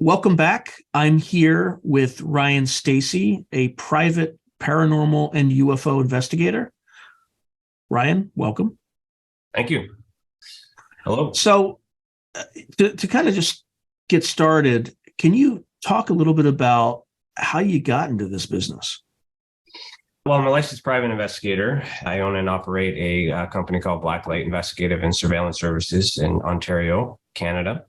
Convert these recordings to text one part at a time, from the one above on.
Welcome back. I'm here with Ryan Stacey, a private paranormal and UFO investigator. Ryan, welcome. Thank you. Hello. So, to kind of just get started, can you talk a little bit about how you got into this business? Well, I'm a licensed private investigator. I own and operate a company called Blacklight Investigative and Surveillance Services in Ontario, Canada.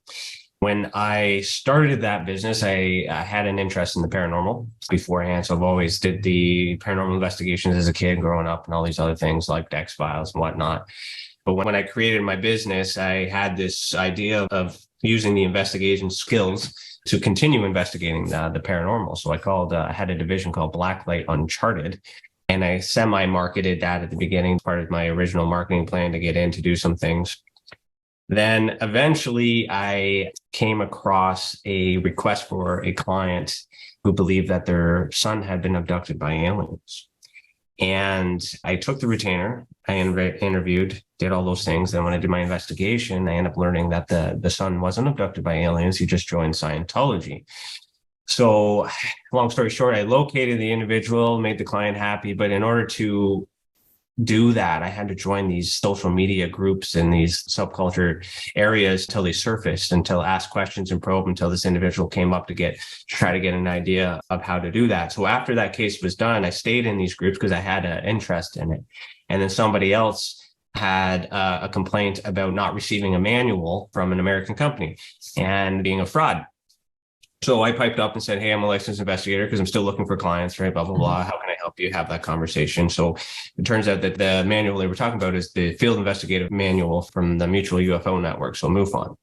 When I started that business, I had an interest in the paranormal beforehand. So I've always did the paranormal investigations as a kid growing up and all these other things like X-Files and whatnot. But when I created my business, I had this idea of using the investigation skills to continue investigating the paranormal. So I had a division called Blacklight Uncharted. And I semi-marketed that at the beginning, part of my original marketing plan to get in to do some things. Then eventually I came across a request for a client who believed that their son had been abducted by aliens. And I took the retainer, I interviewed, did all those things. Then when I did my investigation, I ended up learning that the son wasn't abducted by aliens. He just joined Scientology. So long story short, I located the individual, made the client happy. But in order to do that, I had to join these social media groups in these subculture areas until they surfaced, until ask questions and probe until this individual came up to try to get an idea of how to do that. So after that case was done, I stayed in these groups because I had an interest in it. And then somebody else had a complaint about not receiving a manual from an American company and being a fraud. So I piped up and said, hey, I'm a licensed investigator because I'm still looking for clients, right? Blah, blah, blah. How can I help you have that conversation? So it turns out that the manual they were talking about is the Field Investigative Manual from the Mutual UFO Network, so MUFON.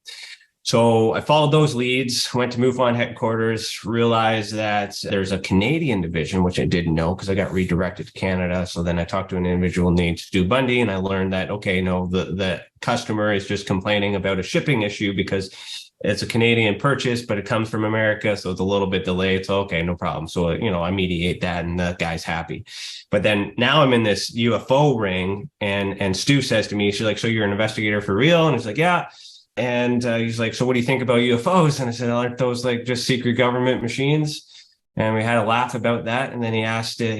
So I followed those leads, went to MUFON headquarters, realized that there's a Canadian division, which I didn't know because I got redirected to Canada. So then I talked to an individual named Stu Bundy, and I learned that, okay, no, the customer is just complaining about a shipping issue because it's a Canadian purchase, but it comes from America. So it's a little bit delayed. So, okay, no problem. So, I mediate that and the guy's happy. But then now I'm in this UFO ring and Stu says to me, she's like, so you're an investigator for real? And he's like, yeah. And he's like, so what do you think about UFOs? And I said, aren't those like just secret government machines? And we had a laugh about that. And then he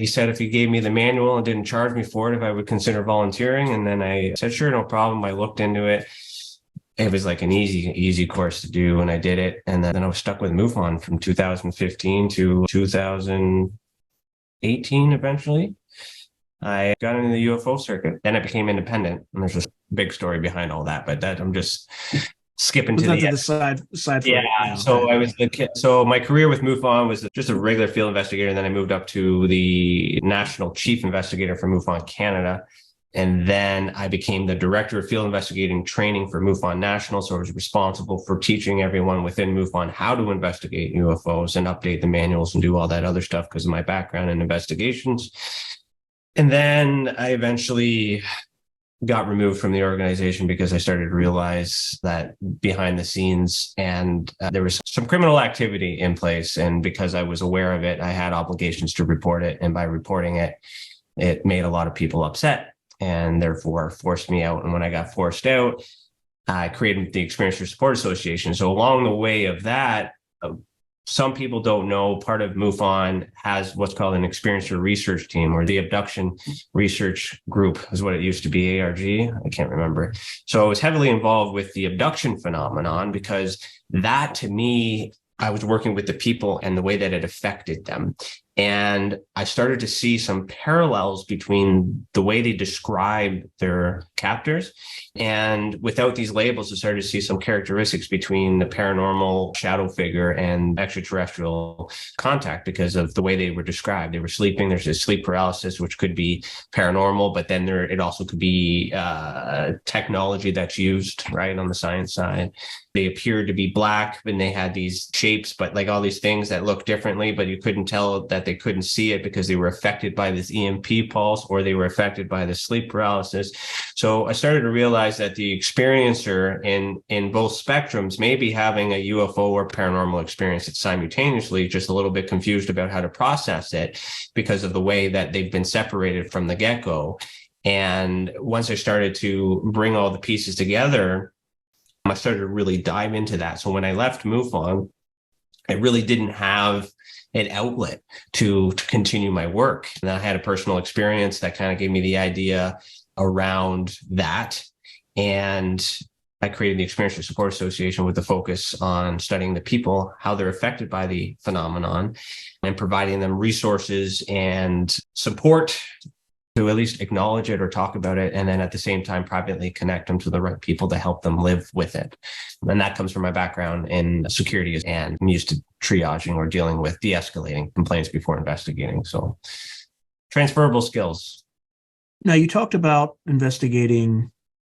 said, if he gave me the manual and didn't charge me for it, if I would consider volunteering. And then I said, sure, no problem. I looked into it. It was like an easy course to do, and I did it. And then I was stuck with MUFON from 2015 to 2018 eventually. I got into the UFO circuit. Then I became independent. And there's a big story behind all that, but I'm just skipping to the side. Yeah. So I was so my career with MUFON was just a regular field investigator. And then I moved up to the national chief investigator for MUFON Canada. And then I became the director of field investigating training for MUFON National. So I was responsible for teaching everyone within MUFON how to investigate UFOs and update the manuals and do all that other stuff because of my background in investigations. And then I eventually got removed from the organization because I started to realize that behind the scenes and there was some criminal activity in place. And because I was aware of it, I had obligations to report it. And by reporting it, it made a lot of people upset, and therefore forced me out. And when I got forced out, I created the Experiencers Support Association. So along the way of that, some people don't know, part of MUFON has what's called an experiencer research team, or the abduction research group is what it used to be, ARG. I can't remember. So I was heavily involved with the abduction phenomenon because that, to me, I was working with the people and the way that it affected them. And I started to see some parallels between the way they describe their captors. And without these labels, I started to see some characteristics between the paranormal shadow figure and extraterrestrial contact because of the way they were described. They were sleeping. There's this sleep paralysis, which could be paranormal, but then it also could be technology that's used, right, on the science side. They appeared to be black and they had these shapes, but like all these things that look differently, but you couldn't tell that they couldn't see it because they were affected by this EMP pulse or they were affected by the sleep paralysis. So I started to realize that the experiencer in both spectrums may be having a UFO or paranormal experience simultaneously, just a little bit confused about how to process it because of the way that they've been separated from the get-go. And once I started to bring all the pieces together, I started to really dive into that. So when I left MUFON, I really didn't have an outlet to continue my work. And I had a personal experience that kind of gave me the idea around that. And I created the Experiencer Support Association with the focus on studying the people, how they're affected by the phenomenon, and providing them resources and support to at least acknowledge it or talk about it, and then at the same time privately connect them to the right people to help them live with it. And that comes from my background in security, and I'm used to triaging or dealing with de-escalating complaints before investigating. So transferable skills. Now, you talked about investigating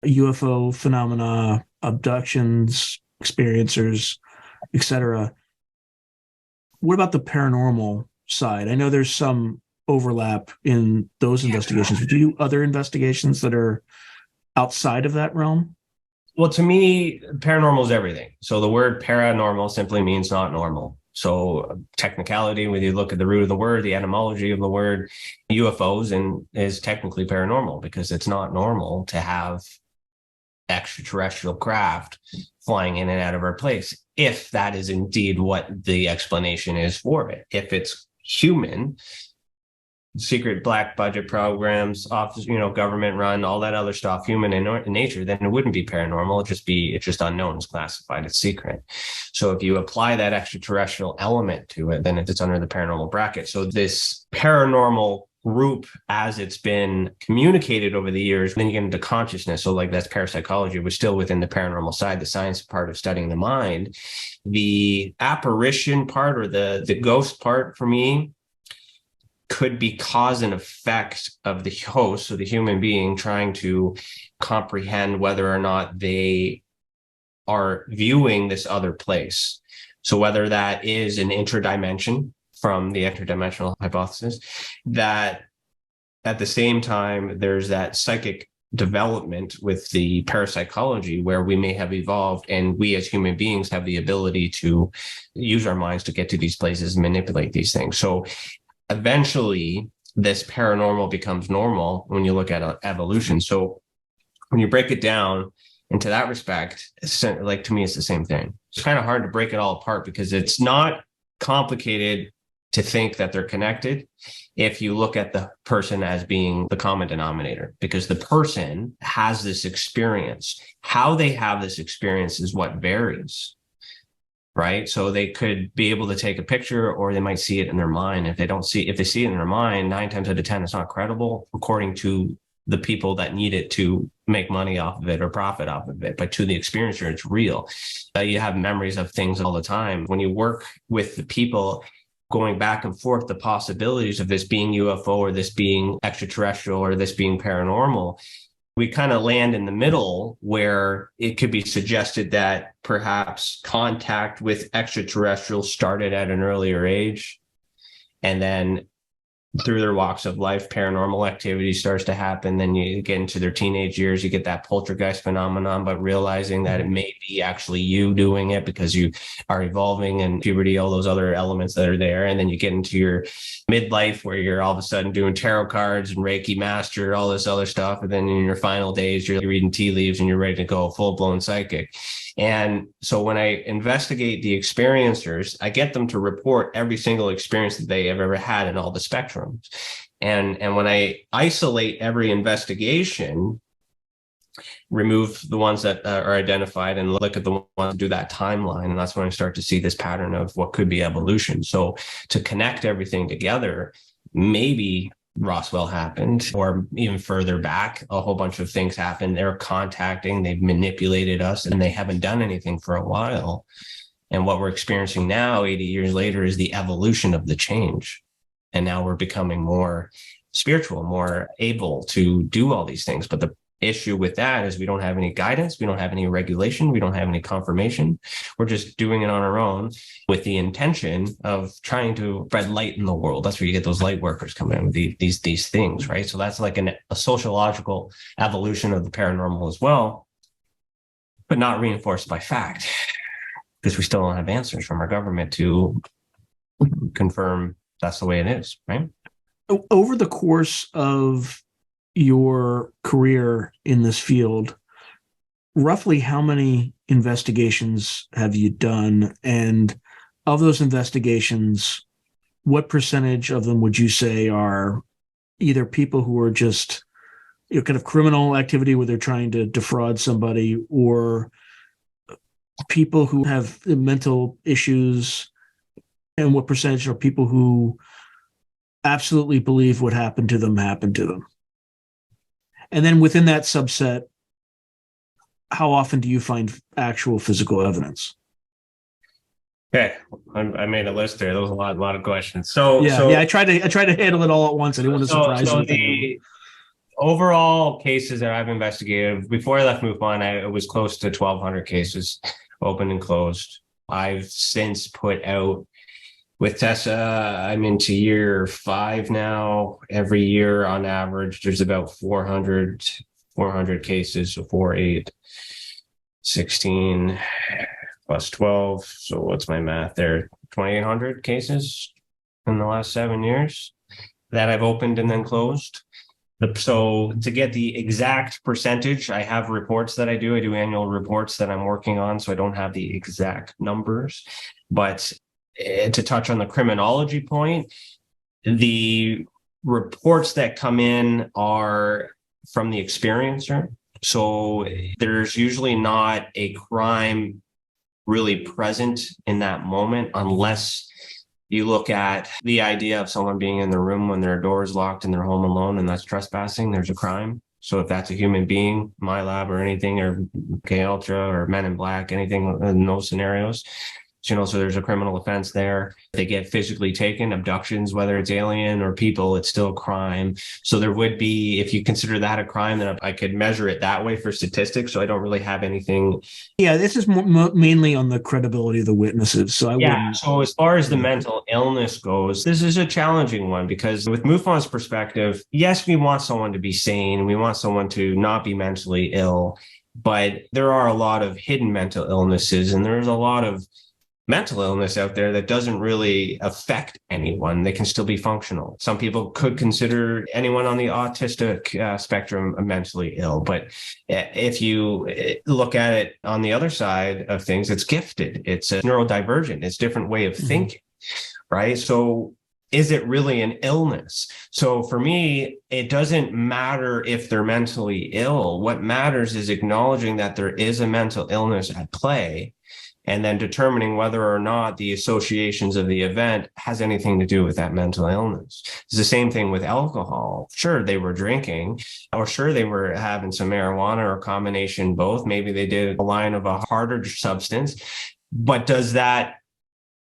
UFO phenomena, abductions, experiencers, etc. What about the paranormal side? I know there's some overlap in those investigations. Would you do other investigations that are outside of that realm? Well, to me, paranormal is everything. So the word paranormal simply means not normal. So technicality, when you look at the root of the word, the etymology of the word UFOs, and is technically paranormal because it's not normal to have extraterrestrial craft flying in and out of our place, if that is indeed what the explanation is for it. If it's human, secret black budget programs, office, government run, all that other stuff, human in nature, then it wouldn't be paranormal. It's just unknown. It's classified. It's secret. So if you apply that extraterrestrial element to it, then it's under the paranormal bracket. So this paranormal group, as it's been communicated over the years, then you get into consciousness. So like that's parapsychology, but still within the paranormal side, the science part of studying the mind. The apparition part or the ghost part for me could be cause and effect of the host, so the human being trying to comprehend whether or not they are viewing this other place. So whether that is an interdimension from the interdimensional hypothesis, that at the same time, there's that psychic development with the parapsychology where we may have evolved and we as human beings have the ability to use our minds to get to these places and manipulate these things. So eventually this paranormal becomes normal when you look at evolution. So when you break it down into that respect, like to me, it's the same thing. It's kind of hard to break it all apart because it's not complicated to think that they're connected if you look at the person as being the common denominator, because the person has this experience. How they have this experience is what varies. Right. So they could be able to take a picture or they might see it in their mind. If they see it in their mind, 9 times out of 10, it's not credible according to the people that need it to make money off of it or profit off of it. But to the experiencer, it's real. You have memories of things all the time. When you work with the people going back and forth, the possibilities of this being UFO or this being extraterrestrial or this being paranormal, we kind of land in the middle where it could be suggested that perhaps contact with extraterrestrials started at an earlier age. And then through their walks of life, paranormal activity starts to happen. Then you get into their teenage years, you get that poltergeist phenomenon, but realizing that it may be actually you doing it because you are evolving and puberty, all those other elements that are there. And then you get into your midlife where you're all of a sudden doing tarot cards and Reiki master, all this other stuff. And then in your final days, you're reading tea leaves and you're ready to go full blown psychic. And so when I investigate the experiencers, I get them to report every single experience that they have ever had in all the spectrums. And when I isolate every investigation, remove the ones that are identified and look at the ones that do that timeline, and that's when I start to see this pattern of what could be evolution. So to connect everything together, maybe Roswell happened, or even further back, a whole bunch of things happened. They're contacting, they've manipulated us, and they haven't done anything for a while. And what we're experiencing now, 80 years later, is the evolution of the change. And now we're becoming more spiritual, more able to do all these things. But the issue with that is we don't have any guidance, we don't have any regulation, we don't have any confirmation. We're just doing it on our own with the intention of trying to spread light in the world. That's where you get those light workers coming in with these things, right? So that's like a sociological evolution of the paranormal as well, but not reinforced by fact, because we still don't have answers from our government to confirm that's the way it is, right? Over the course of your career in this field, roughly how many investigations have you done? And of those investigations, what percentage of them would you say are either people who are just kind of criminal activity where they're trying to defraud somebody, or people who have mental issues, and what percentage are people who absolutely believe what happened to them happened to them? And then within that subset, how often do you find actual physical evidence? Okay, I made a list there. There was a lot of questions. Yeah. I tried to handle it all at once. I didn't want to surprise you. The overall cases that I've investigated before I left MUFON, it was close to 1,200 cases, open and closed. I've since put out with TESA, I'm into year 5 now. Every year on average, there's about 400 cases, so 4, 8, 16 plus 12. So what's my math there? 2,800 cases in the last 7 years that I've opened and then closed. So to get the exact percentage, I have reports that I do annual reports that I'm working on. So I don't have the exact numbers, but to touch on the criminology point, the reports that come in are from the experiencer. So there's usually not a crime really present in that moment unless you look at the idea of someone being in the room when their door is locked and they're home alone, and that's trespassing. There's a crime. So if that's a human being, my lab or anything, or K Ultra or Men in Black, anything in those scenarios, so there's a criminal offense there. They get physically taken, abductions, whether it's alien or people, it's still a crime. So there would be, if you consider that a crime, then I could measure it that way for statistics. So I don't really have anything. Yeah, this is mainly on the credibility of the witnesses. So So as far as the mental illness goes, this is a challenging one because with MUFON's perspective, yes, we want someone to be sane. We want someone to not be mentally ill, but there are a lot of hidden mental illnesses, and there's a lot of mental illness out there that doesn't really affect anyone. They can still be functional. Some people could consider anyone on the autistic spectrum mentally ill, but if you look at it on the other side of things, it's gifted. It's a neurodivergent. It's a different way of thinking, right? So is it really an illness? So for me, it doesn't matter if they're mentally ill. What matters is acknowledging that there is a mental illness at play, and then determining whether or not the associations of the event has anything to do with that mental illness. It's the same thing with alcohol. Sure, they were drinking, or sure, they were having some marijuana or a combination both. Maybe they did a line of a harder substance, but does that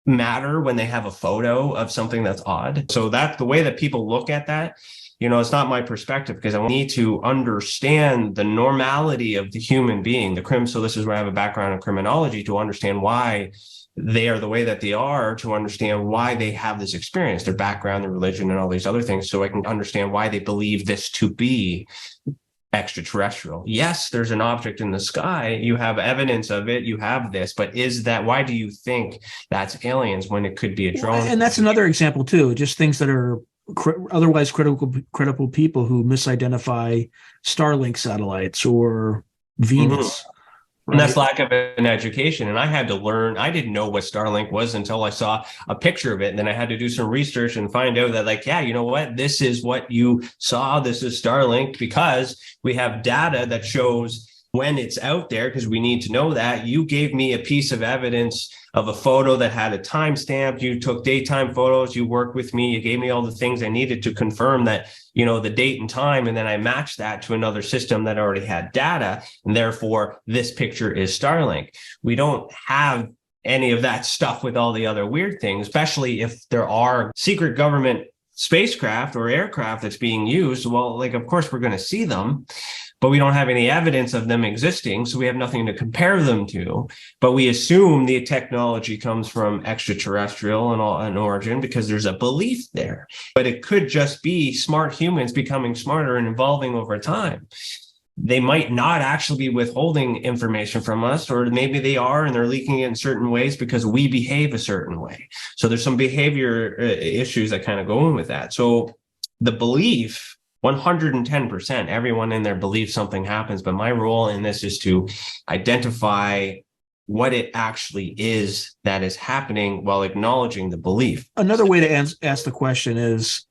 matter when they have a photo of something that's odd? So that's the way that people look at that. It's not my perspective, because I need to understand the normality of the human being, So this is where I have a background in criminology, to understand why they are the way that they are, to understand why they have this experience, their background, their religion, and all these other things, so I can understand why they believe this to be extraterrestrial. Yes, there's an object in the sky. You have evidence of it. You have this, but why do you think that's aliens when it could be a drone? And that's another example too, just things that are otherwise credible people who misidentify Starlink satellites or Venus. Right? And that's lack of an education. And I had to learn. I didn't know what Starlink was until I saw a picture of it. And then I had to do some research and find out that, you know what? This is what you saw. This is Starlink, because we have data that shows when it's out there, because we need to know that. You gave me a piece of evidence of a photo that had a timestamp. You took daytime photos. You worked with me. You gave me all the things I needed to confirm that, the date and time. And then I matched that to another system that already had data. And therefore, this picture is Starlink. We don't have any of that stuff with all the other weird things, especially if there are secret government spacecraft or aircraft that's being used. Well, of course, we're going to see them, but we don't have any evidence of them existing. So we have nothing to compare them to, but we assume the technology comes from extraterrestrial and origin because there's a belief there, but it could just be smart humans becoming smarter and evolving over time. They might not actually be withholding information from us, or maybe they are, and they're leaking it in certain ways because we behave a certain way. So there's some behavior issues that kind of go in with that. So the belief, 110%, everyone in there believes something happens. But my role in this is to identify what it actually is that is happening while acknowledging the belief. Another way to ask the question is,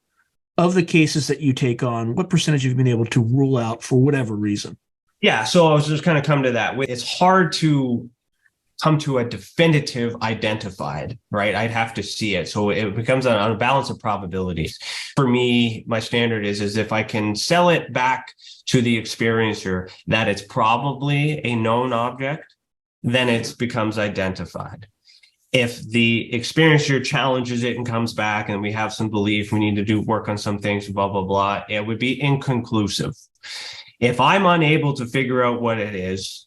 of the cases that you take on, what percentage have you been able to rule out for whatever reason? Yeah, so I was just kind of come to that. It's hard to come to a definitive identified, right? I'd have to see it. So it becomes on a balance of probabilities. For me, my standard is if I can sell it back to the experiencer that it's probably a known object, then it becomes identified. If the experiencer challenges it and comes back and we have some belief, we need to do work on some things, blah, blah, blah, it would be inconclusive. If I'm unable to figure out what it is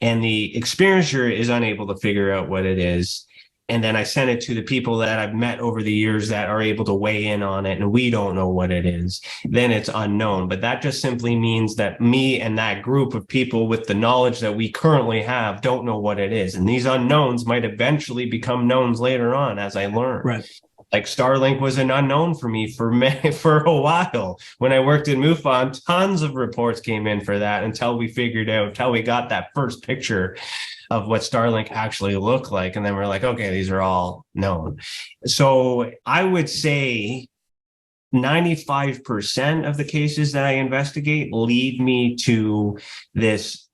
and the experiencer is unable to figure out what it is, and then I send it to the people that I've met over the years that are able to weigh in on it and we don't know what it is, then it's unknown. But that just simply means that me and that group of people with the knowledge that we currently have don't know what it is. And these unknowns might eventually become knowns later on as I learn. Right. Like Starlink was an unknown for me for a while. When I worked in MUFON, tons of reports came in for that until we got that first picture of what Starlink actually looked like. And then we're like, okay, these are all known. So I would say 95% of the cases that I investigate lead me to this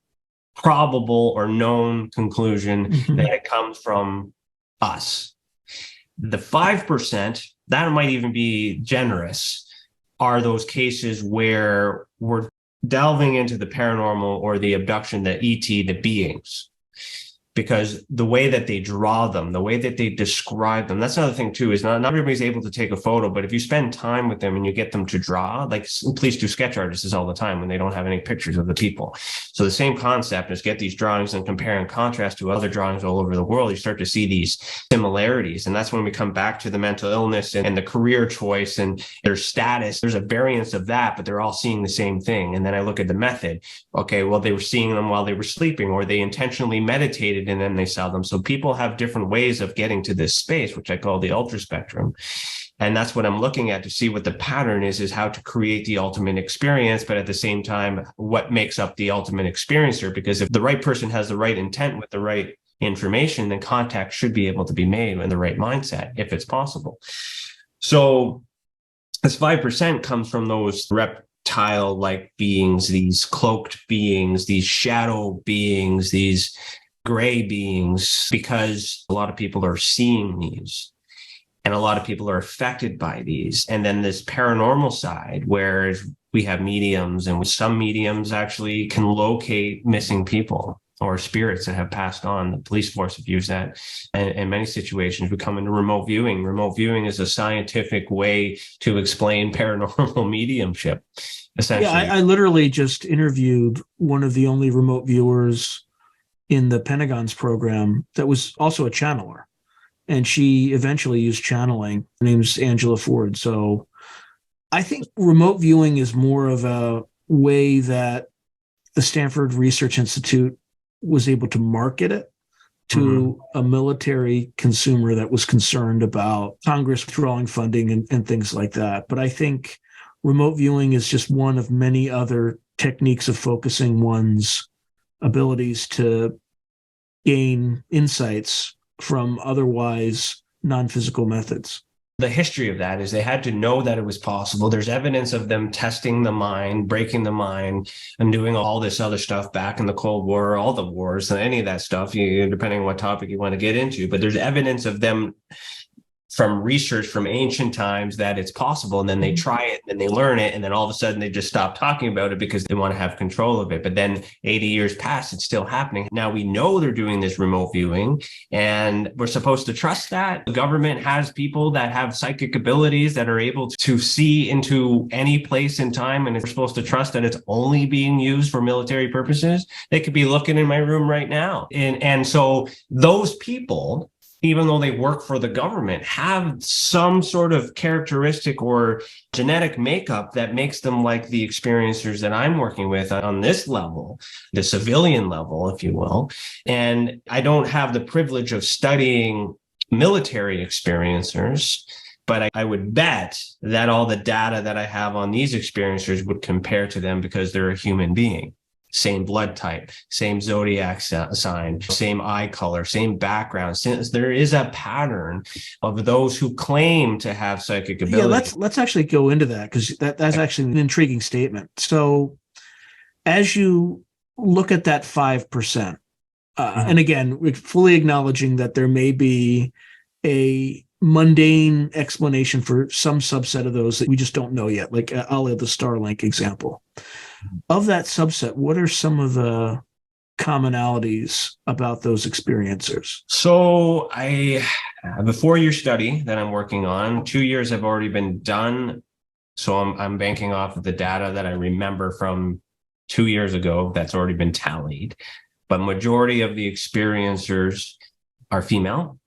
probable or known conclusion that it comes from us. The 5%, that might even be generous, are those cases where we're delving into the paranormal or the abduction, the ET, the beings. Because the way that they draw them, the way that they describe them, that's another thing too, is not everybody's able to take a photo, but if you spend time with them and you get them to draw, like police do sketch artists all the time when they don't have any pictures of the people. So the same concept is get these drawings and compare and contrast to other drawings all over the world. You start to see these similarities. And that's when we come back to the mental illness and the career choice and their status. There's a variance of that, but they're all seeing the same thing. And then I look at the method. Okay, well, they were seeing them while they were sleeping, or they intentionally meditated and then they saw them. So people have different ways of getting to this space, which I call the ultraspectrum. And that's what I'm looking at to see what the pattern is how to create the ultimate experience, but at the same time, what makes up the ultimate experiencer? Because if the right person has the right intent with the right information, then contact should be able to be made in the right mindset, if it's possible. So this 5% comes from those reptile-like beings, these cloaked beings, these shadow beings, these gray beings, because a lot of people are seeing these and a lot of people are affected by these. And then this paranormal side, where we have mediums, and some mediums actually can locate missing people or spirits that have passed on. The police force have used that in many situations. We come into remote viewing. Remote viewing is a scientific way to explain paranormal mediumship, essentially. Yeah, I literally just interviewed one of the only remote viewers in the Pentagon's program that was also a channeler. And she eventually used channeling. Her name's Angela Ford. So I think remote viewing is more of a way that the Stanford Research Institute was able to market it to a military consumer that was concerned about Congress withdrawing funding and things like that. But I think remote viewing is just one of many other techniques of focusing one's abilities to gain insights from otherwise non-physical methods. The history of that is they had to know that it was possible. There's evidence of them testing the mind, breaking the mind, and doing all this other stuff back in the Cold War, all the wars, any of that stuff, depending on what topic you want to get into. But there's evidence of them from research from ancient times that it's possible, and then they try it and then they learn it, and then all of a sudden they just stop talking about it because they want to have control of it. But then 80 years pass, it's still happening. Now we know they're doing this remote viewing, and we're supposed to trust that. The government has people that have psychic abilities that are able to see into any place in time, and we're supposed to trust that it's only being used for military purposes. They could be looking in my room right now. And so those people, even though they work for the government, have some sort of characteristic or genetic makeup that makes them like the experiencers that I'm working with on this level, the civilian level, if you will. And I don't have the privilege of studying military experiencers, but I would bet that all the data that I have on these experiencers would compare to them because they're a human being. same blood type, same zodiac sign, same eye color, same background. Since there is a pattern of those who claim to have psychic ability. Yeah, let's actually go into that, because that's actually an intriguing statement. So as you look at that 5%, and again, we're fully acknowledging that there may be a mundane explanation for some subset of those that we just don't know yet, like I'll have the Starlink example. Of that subset, what are some of the commonalities about those experiencers? So I have a 4-year study that I'm working on. 2 years have already been done. So I'm banking off of the data that I remember from 2 years ago that's already been tallied. But majority of the experiencers are female.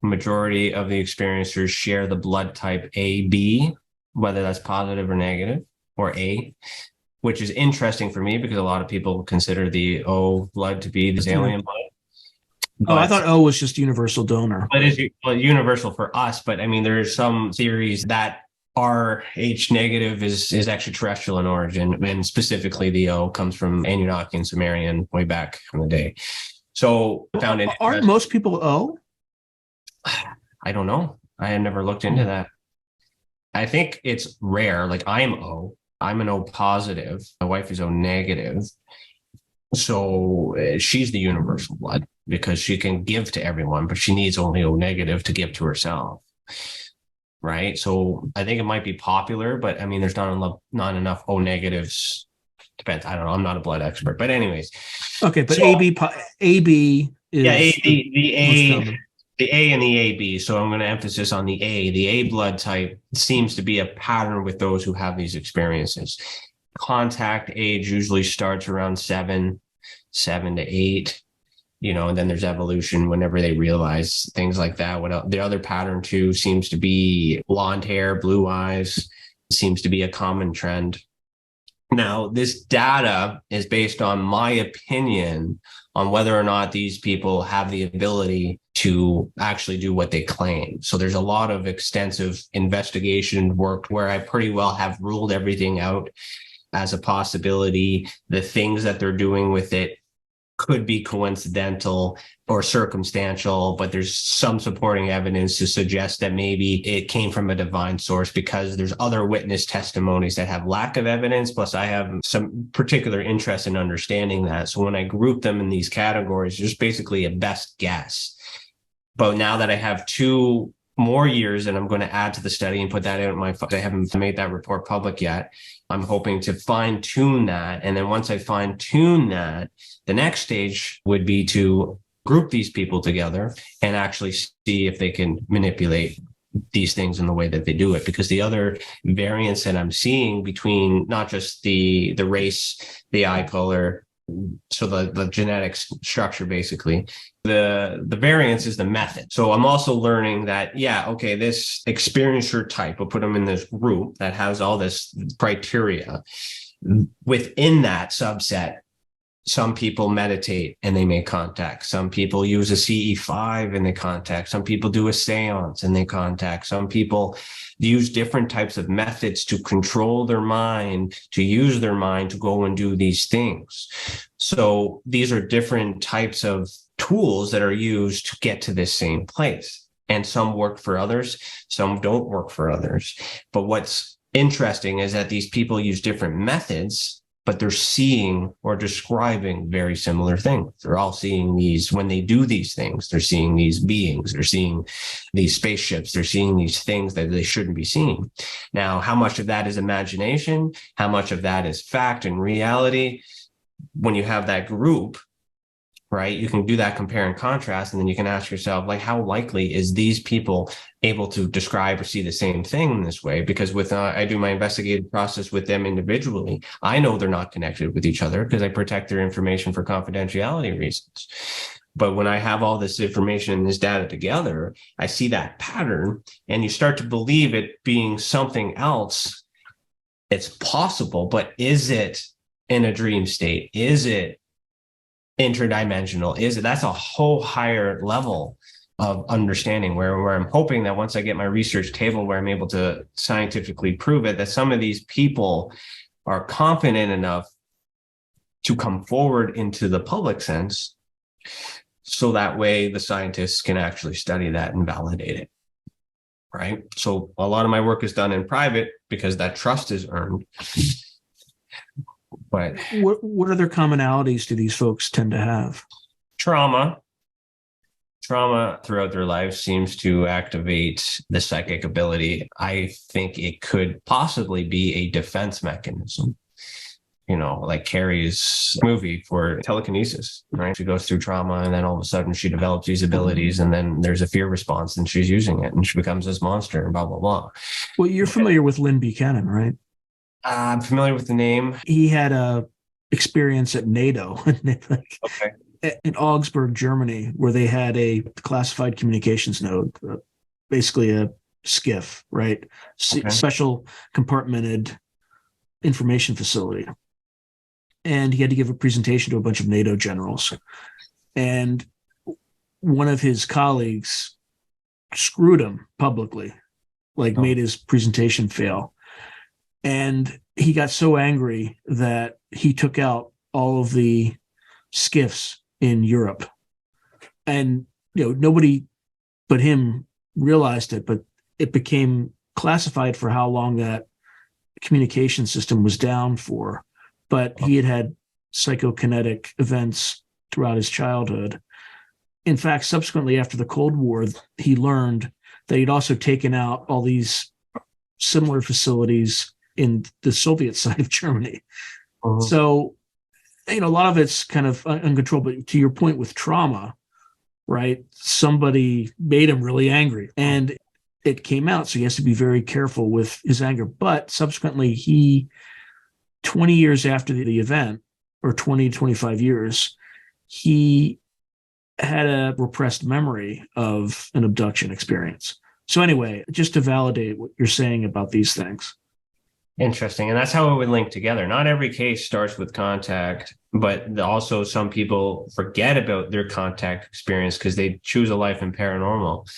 Majority of the experiencers share the blood type AB, whether that's positive or negative, or A, which is interesting for me because a lot of people consider the O blood to be the alien blood. But, I thought O was just universal donor. But it's universal for us. But I mean, there's some theories that RH negative is actually terrestrial in origin, and specifically the O comes from Anunnaki and Sumerian way back from the day. So I found it. Aren't most people O? I don't know. I have never looked into that. I think it's rare. Like I'm O. I'm an O positive. My wife is O negative. So she's the universal blood because she can give to everyone, but she needs only O negative to give to herself. Right. So I think it might be popular, but I mean, there's not enough O negatives. Depends. I don't know. I'm not a blood expert, but anyways. Okay. But so, AB is the A and the AB. So I'm going to emphasis on the A. The A blood type seems to be a pattern with those who have these experiences. Contact age usually starts around 7 to 8, and then there's evolution whenever they realize things like that. The other pattern too seems to be blonde hair, blue eyes, seems to be a common trend. Now, this data is based on my opinion on whether or not these people have the ability to actually do what they claim. So there's a lot of extensive investigation work where I pretty well have ruled everything out as a possibility. The things that they're doing with it could be coincidental or circumstantial, but there's some supporting evidence to suggest that maybe it came from a divine source, because there's other witness testimonies that have lack of evidence. Plus, I have some particular interest in understanding that. So when I group them in these categories, just basically a best guess. But now that I have 2 more years and I'm going to add to the study and put that out I haven't made that report public yet. I'm hoping to fine tune that. And then once I fine tune that, the next stage would be to group these people together and actually see if they can manipulate these things in the way that they do it. Because the other variance that I'm seeing between not just the race, the eye color, so the genetic structure, basically, the variance is the method. So I'm also learning that, this experiencer type, we'll put them in this group that has all this criteria. Within that subset, some people meditate and they make contact. Some people use a CE5 and they contact. Some people do a seance and they contact. Some people use different types of methods to control their mind, to use their mind to go and do these things. So these are different types of tools that are used to get to this same place. And some work for others, some don't work for others. But what's interesting is that these people use different methods, but they're seeing or describing very similar things. They're all seeing these, when they do these things, they're seeing these beings, they're seeing these spaceships, they're seeing these things that they shouldn't be seeing. Now, how much of that is imagination? How much of that is fact and reality? When you have that group, right, you can do that compare and contrast, and then you can ask yourself, like, how likely is these people able to describe or see the same thing in this way? Because with I do my investigative process with them individually, I know they're not connected with each other because I protect their information for confidentiality reasons. But when I have all this information and this data together, I see that pattern, and you start to believe it being something else. It's possible, but is it in a dream state? Is it interdimensional? That's a whole higher level of understanding where I'm hoping that once I get my research table where I'm able to scientifically prove it, that some of these people are confident enough to come forward into the public sense, so that way the scientists can actually study that and validate it. Right. So a lot of my work is done in private because that trust is earned. But what other commonalities do these folks tend to have? Trauma throughout their lives seems to activate the psychic ability. I think it could possibly be a defense mechanism. Like Carrie's movie for telekinesis, right? She goes through trauma and then all of a sudden she develops these abilities, and then there's a fear response and she's using it and she becomes this monster and blah, blah, blah. Well, you're familiar with Lynn Buchanan, right? I'm familiar with the name. He had a experience at NATO Okay. in Augsburg, Germany, where they had a classified communications node, basically a SCIF, right? Okay. Special compartmented information facility. And he had to give a presentation to a bunch of NATO generals. And one of his colleagues screwed him publicly, made his presentation fail. And he got so angry that he took out all of the SCIFs in Europe. And nobody but him realized it, but it became classified for how long that communication system was down for. But he had psychokinetic events throughout his childhood. In fact, subsequently after the Cold War, he learned that he'd also taken out all these similar facilities in the Soviet side of Germany. Uh-huh. So, a lot of it's kind of uncontrolled. But to your point with trauma, right? Somebody made him really angry and it came out. So he has to be very careful with his anger. But subsequently, 20 years after the event, or 20, 25 years, he had a repressed memory of an abduction experience. So anyway, just to validate what you're saying about these things. Interesting. And that's how it would link together. Not every case starts with contact, but also some people forget about their contact experience because they choose a life in paranormal,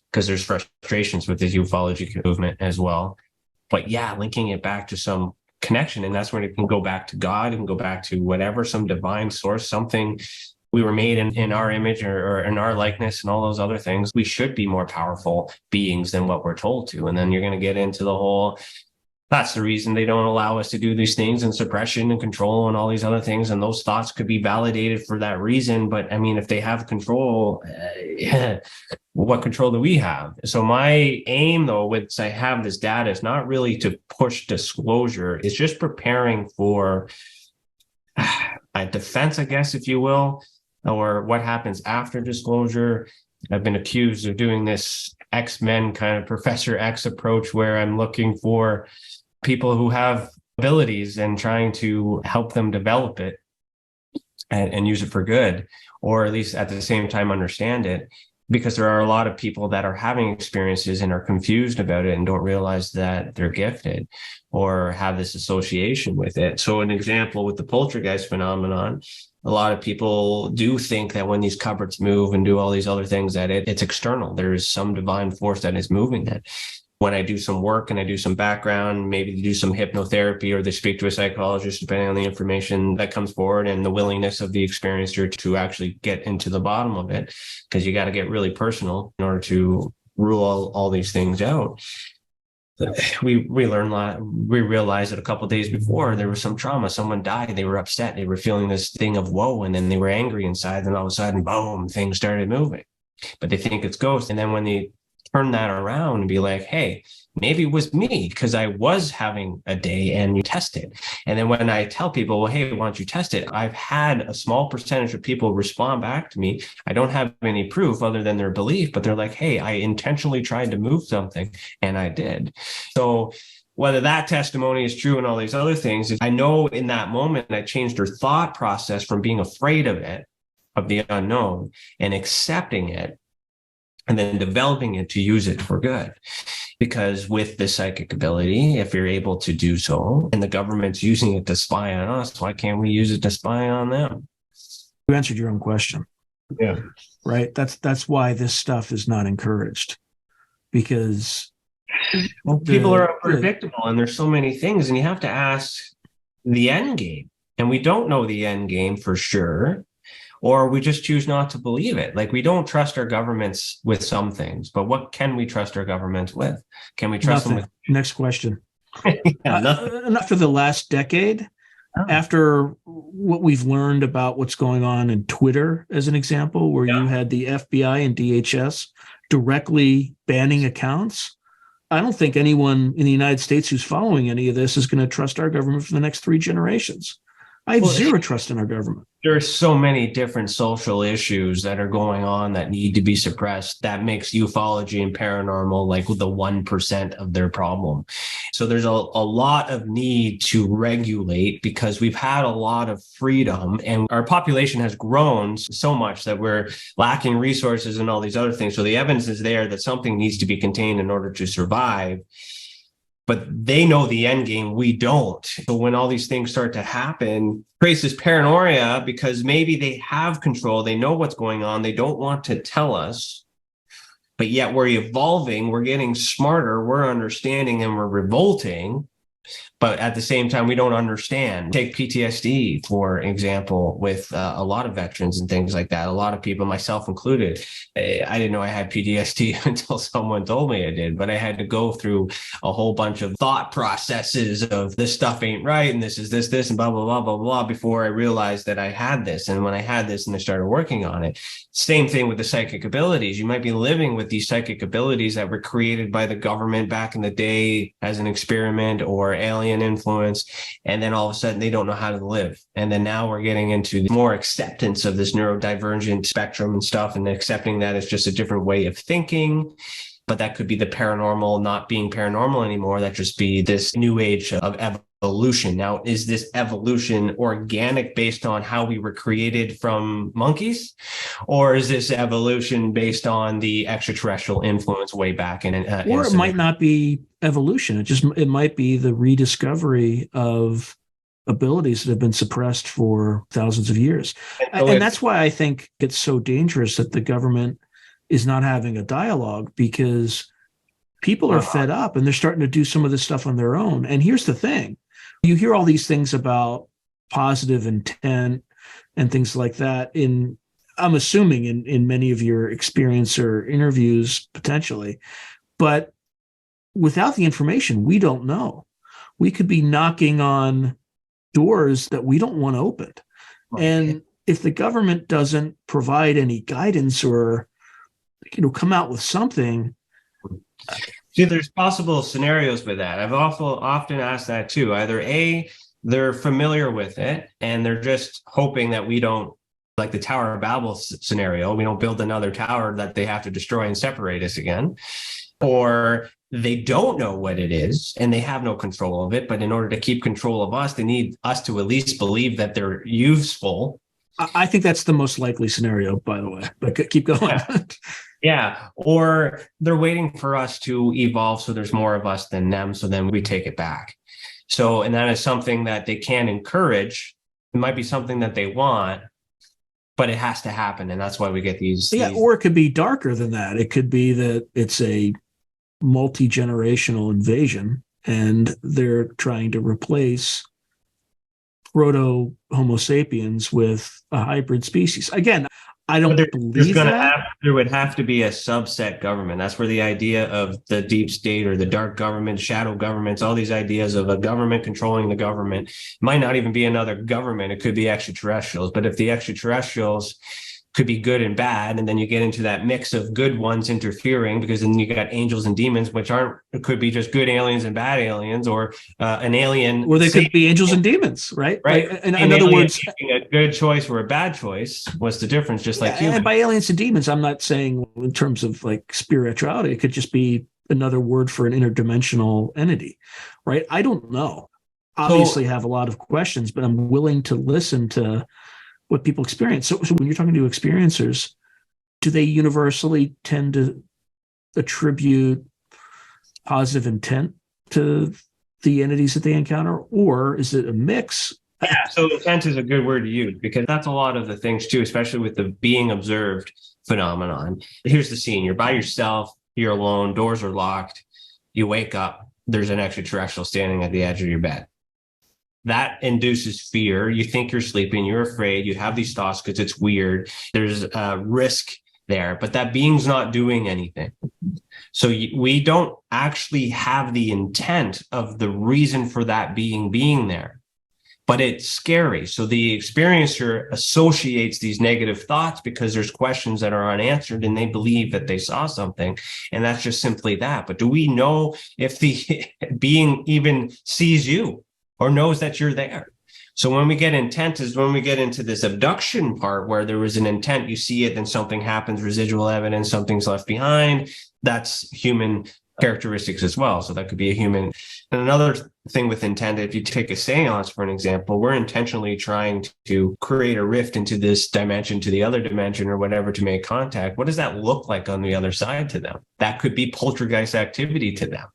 because there's frustrations with the ufology movement as well. But yeah, linking it back to some connection. And that's when it can go back to God, it can go back to whatever, some divine source, something. We were made in our image or in our likeness and all those other things. We should be more powerful beings than what we're told to. And then you're going to get into the whole, that's the reason they don't allow us to do these things, and suppression and control and all these other things. And those thoughts could be validated for that reason. But I mean, if they have control, what control do we have? So my aim, though, with I have this data is not really to push disclosure. It's just preparing for a defense, I guess, if you will, or what happens after disclosure. I've been accused of doing this X-Men kind of Professor X approach, where I'm looking for people who have abilities and trying to help them develop it and use it for good, or at least at the same time understand it. Because there are a lot of people that are having experiences and are confused about it and don't realize that they're gifted or have this association with it. So an example with the poltergeist phenomenon, a lot of people do think that when these cupboards move and do all these other things, that it's external. There is some divine force that is moving it. When I do some work and I do some background, maybe to do some hypnotherapy, or they speak to a psychologist, depending on the information that comes forward and the willingness of the experiencer to actually get into the bottom of it, because you got to get really personal in order to rule all these things out. We realized that a couple of days before there was some trauma, someone died, they were upset, they were feeling this thing of woe, and then they were angry inside, and all of a sudden, boom, things started moving. But they think it's ghosts. And then when they turn that around and be like, hey, maybe it was me because I was having a day and you test it. And then when I tell people, well, hey, why don't you test it? I've had a small percentage of people respond back to me. I don't have any proof other than their belief, but they're like, hey, I intentionally tried to move something and I did. So whether that testimony is true and all these other things, I know in that moment, I changed their thought process from being afraid of it, of the unknown, and accepting it, and then developing it to use it for good. Because with the psychic ability, if you're able to do so, and the government's using it to spy on us, why can't we use it to spy on them? You answered your own question. Yeah. Right? That's why this stuff is not encouraged. Because people are unpredictable, and there's so many things, and you have to ask the end game. and we don't know the end game for sure, or we just choose not to believe it. Like, we don't trust our governments with some things, but what can we trust our governments with? Can we trust Nothing. them Next question. with nothing? Not for the last decade. Oh. After what we've learned about what's going on in Twitter, as an example, where you had the FBI and DHS directly banning accounts, I don't think anyone in the United States who's following any of this is going to trust our government for the next 3 generations. I have zero trust in our government. There are so many different social issues that are going on that need to be suppressed. That makes ufology and paranormal like the 1% of their problem. So there's a lot of need to regulate, because we've had a lot of freedom and our population has grown so much that we're lacking resources and all these other things. So the evidence is there that something needs to be contained in order to survive. But they know the end game, we don't. So when all these things start to happen, creates this paranoia, because maybe they have control, they know what's going on, they don't want to tell us, but yet we're evolving, we're getting smarter, we're understanding, and we're revolting. But at the same time, we don't understand. Take PTSD, for example, with a lot of veterans and things like that. A lot of people, myself included, I didn't know I had PTSD until someone told me I did, but I had to go through a whole bunch of thought processes of this stuff ain't right, and this is this, and blah, blah, blah, blah, blah, before I realized that I had this. And when I had this and I started working on it, same thing with the psychic abilities. You might be living with these psychic abilities that were created by the government back in the day as an experiment or alien influence, and then all of a sudden they don't know how to live. And then now we're getting into more acceptance of this neurodivergent spectrum and stuff, and accepting that it's just a different way of thinking. But that could be the paranormal not being paranormal anymore. That just be this new age of evolution. Now, is this evolution organic based on how we were created from monkeys? Or is this evolution based on the extraterrestrial influence way back in? Or it might not be evolution. It might be the rediscovery of abilities that have been suppressed for thousands of years. And that's why I think it's so dangerous that the government is not having a dialogue, because people are fed up and they're starting to do some of this stuff on their own. And here's the thing. You hear all these things about positive intent and things like that I'm assuming in many of your experiencer interviews, potentially. But without the information, we don't know. We could be knocking on doors that we don't want opened. Right. And if the government doesn't provide any guidance or come out with something. See, there's possible scenarios with that. I've often asked that too. Either A, they're familiar with it and they're just hoping that we don't, like the Tower of Babel scenario, we don't build another tower that they have to destroy and separate us again. Or they don't know what it is and they have no control of it. But in order to keep control of us, they need us to at least believe that they're useful. I think that's the most likely scenario, by the way, but keep going. Yeah. Or they're waiting for us to evolve so there's more of us than them, so then we take it back. So, and that is something that they can encourage. It might be something that they want, but it has to happen. And that's why we get these. Yeah, or it could be darker than that. It could be that it's a multi-generational invasion and they're trying to replace proto Homo sapiens with a hybrid species. Again, I don't believe that. There would have to be a subset government. That's where the idea of the deep state or the dark government, shadow governments, all these ideas of a government controlling the government might not even be another government. It could be extraterrestrials. But if the extraterrestrials could be good and bad, and then you get into that mix of good ones interfering, because then you got angels and demons, which it could be just good aliens and bad aliens, or an alien. Or they could be angels and demons, right? Right. In other words, a good choice or a bad choice. What's the difference? Just like humans. And by aliens and demons, I'm not saying in terms of like spirituality. It could just be another word for an interdimensional entity, right? I don't know. Obviously, have a lot of questions, but I'm willing to listen to what people experience. So when you're talking to experiencers, do they universally tend to attribute positive intent to the entities that they encounter, or is it a mix? Yeah, so intent is a good word to use, because that's a lot of the things too, especially with the being observed phenomenon. Here's the scene. You're by yourself, you're alone, doors are locked, you wake up, there's an extraterrestrial standing at the edge of your bed. That induces fear. You think you're sleeping, you're afraid, you have these thoughts because it's weird. There's a risk there, but that being's not doing anything. So we don't actually have the intent of the reason for that being there, but it's scary. So the experiencer associates these negative thoughts because there's questions that are unanswered and they believe that they saw something. And that's just simply that. But do we know if the being even sees you or knows that you're there? So when we get intent is when we get into this abduction part where there was an intent, you see it, then something happens, residual evidence, something's left behind. That's human characteristics as well. So that could be a human. And another thing with intent, if you take a seance, for an example, we're intentionally trying to create a rift into this dimension to the other dimension or whatever to make contact. What does that look like on the other side to them? That could be poltergeist activity to them,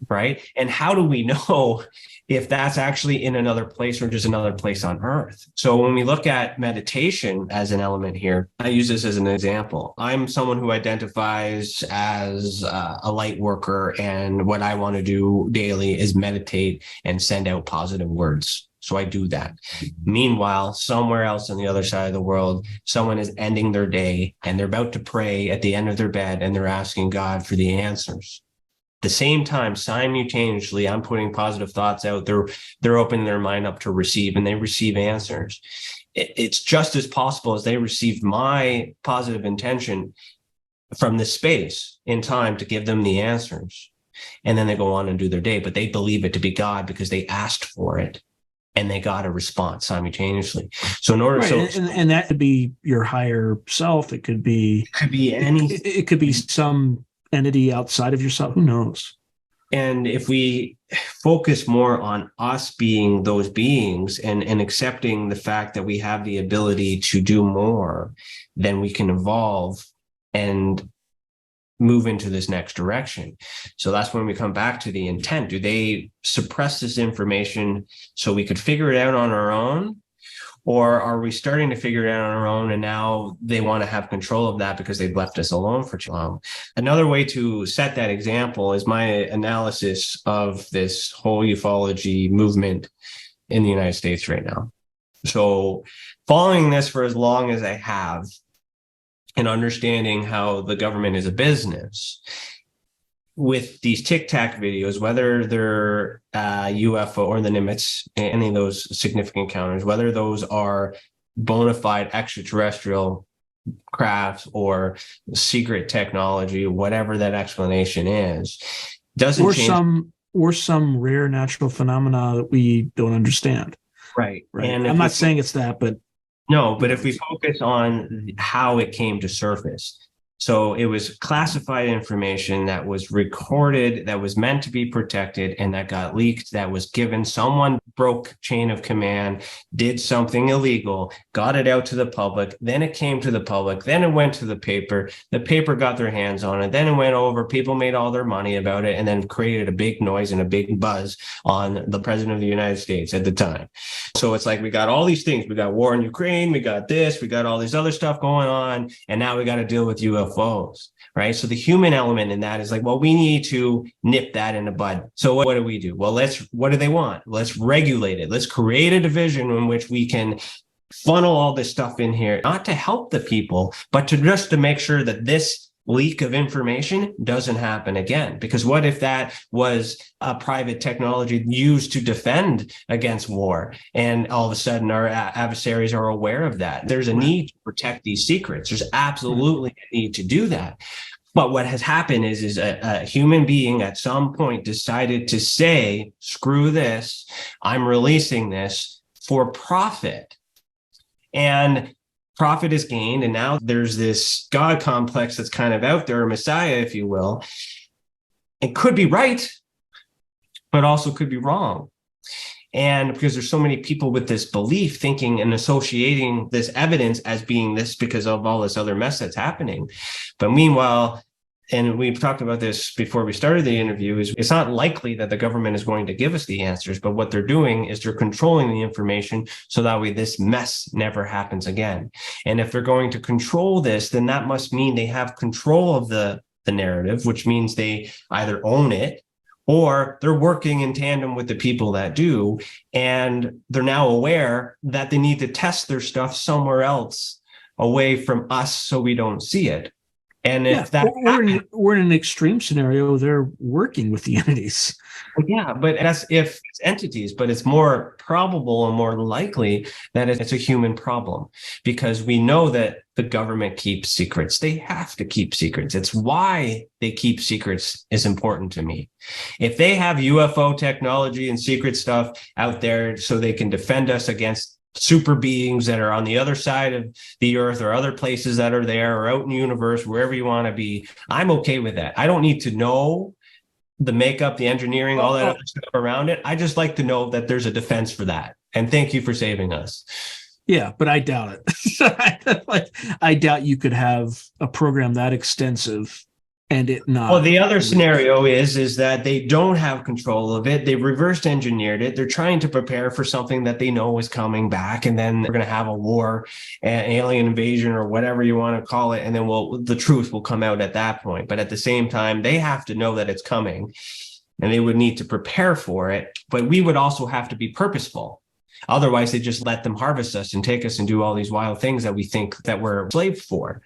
right? And how do we know if that's actually in another place or just another place on Earth? So when we look at meditation as an element here, I use this as an example. I'm someone who identifies as a light worker, and what I want to do daily is meditate and send out positive words. So I do that. Meanwhile, somewhere else on the other side of the world, someone is ending their day and they're about to pray at the end of their bed and they're asking God for the answers. The same time, simultaneously, I'm putting positive thoughts out. They're opening their mind up to receive, and they receive answers. It's just as possible as they receive my positive intention from this space in time to give them the answers. And then they go on and do their day, but they believe it to be God because they asked for it and they got a response simultaneously. So in order, right. And that could be your higher self. It could be any. It could be some entity outside of yourself. Who knows? And if we focus more on us being those beings and accepting the fact that we have the ability to do more, then we can evolve and move into this next direction. So that's when we come back to the intent. Do they suppress this information so we could figure it out on our own? Or are we starting to figure it out on our own and now they want to have control of that because they've left us alone for too long? Another way to set that example is my analysis of this whole ufology movement in the United States right now. So following this for as long as I have and understanding how the government is a business, with these Tic Tac videos, whether they're UFO or the Nimitz, any of those significant encounters, whether those are bona fide extraterrestrial crafts or secret technology, whatever that explanation is, doesn't change. Or some rare natural phenomena that we don't understand. Right. And I'm not saying it's that, but no, but if we focus on how it came to surface. So it was classified information that was recorded, that was meant to be protected, and that got leaked, that was given. Someone broke chain of command, did something illegal, got it out to the public, then it came to the public, then it went to the paper got their hands on it, then it went over, people made all their money about it, and then created a big noise and a big buzz on the president of the United States at the time. So it's like we got all these things. We got war in Ukraine, we got this, we got all this other stuff going on, and now we got to deal with UFOs, right? So the human element in that is like, well, we need to nip that in the bud. So what do we do? Well, what do they want? Let's regulate it. Let's create a division in which we can funnel all this stuff in here, not to help the people, but to make sure that this leak of information doesn't happen again. Because what if that was a private technology used to defend against war, and all of a sudden our adversaries are aware of that? There's a need to protect these secrets. There's absolutely a need to do that. But what has happened is a human being at some point decided to say, screw this, I'm releasing this for profit. And profit is gained, and now there's this God complex that's kind of out there, a messiah, if you will. It could be right, but also could be wrong. And because there's so many people with this belief thinking and associating this evidence as being this because of all this other mess that's happening. But meanwhile, and we've talked about this before we started the interview, is it's not likely that the government is going to give us the answers, but what they're doing is they're controlling the information so that way this mess never happens again. And if they're going to control this, then that must mean they have control of the narrative, which means they either own it or they're working in tandem with the people that do, and they're now aware that they need to test their stuff somewhere else away from us so we don't see it. And if we're in an extreme scenario, they're working with the entities. Yeah, but that's if it's entities, but it's more probable and more likely that it's a human problem, because we know that the government keeps secrets. They have to keep secrets. It's why they keep secrets is important to me. If they have UFO technology and secret stuff out there so they can defend us against super beings that are on the other side of the earth or other places that are there or out in the universe, wherever you want to be, I'm okay with that. I don't need to know the makeup, the engineering, all that other stuff around it. I just like to know that there's a defense for that. And thank you for saving us. Yeah, but I doubt it. I doubt you could have a program that extensive and it not. Well, the other scenario is that they don't have control of it. They reversed engineered it. They're trying to prepare for something that they know is coming back, and then they're going to have a war, an alien invasion, or whatever you want to call it, and then the truth will come out at that point. But at the same time, they have to know that it's coming, and they would need to prepare for it. But we would also have to be purposeful. Otherwise, they just let them harvest us and take us and do all these wild things that we think that we're enslaved for.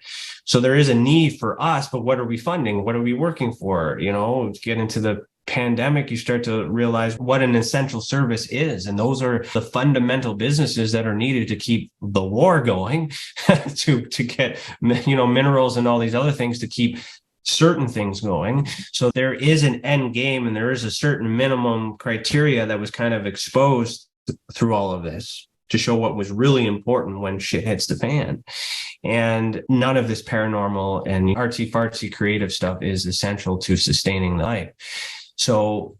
So there is a need for us, but what are we funding? What are we working for? You know, get into the pandemic, you start to realize what an essential service is. And those are the fundamental businesses that are needed to keep the war going, to get, minerals and all these other things to keep certain things going. So there is an end game, and there is a certain minimum criteria that was kind of exposed through all of this to show what was really important when shit hits the fan. And none of this paranormal and artsy-fartsy creative stuff is essential to sustaining life. So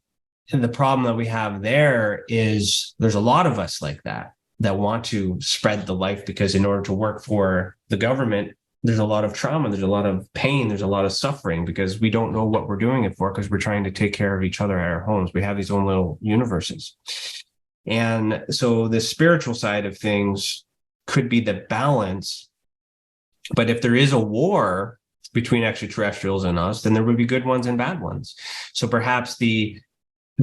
the problem that we have there is there's a lot of us like that want to spread the life, because in order to work for the government, there's a lot of trauma, there's a lot of pain, there's a lot of suffering, because we don't know what we're doing it for, because we're trying to take care of each other at our homes. We have these own little universes. And so the spiritual side of things could be the balance. But if there is a war between extraterrestrials and us, then there would be good ones and bad ones. So perhaps the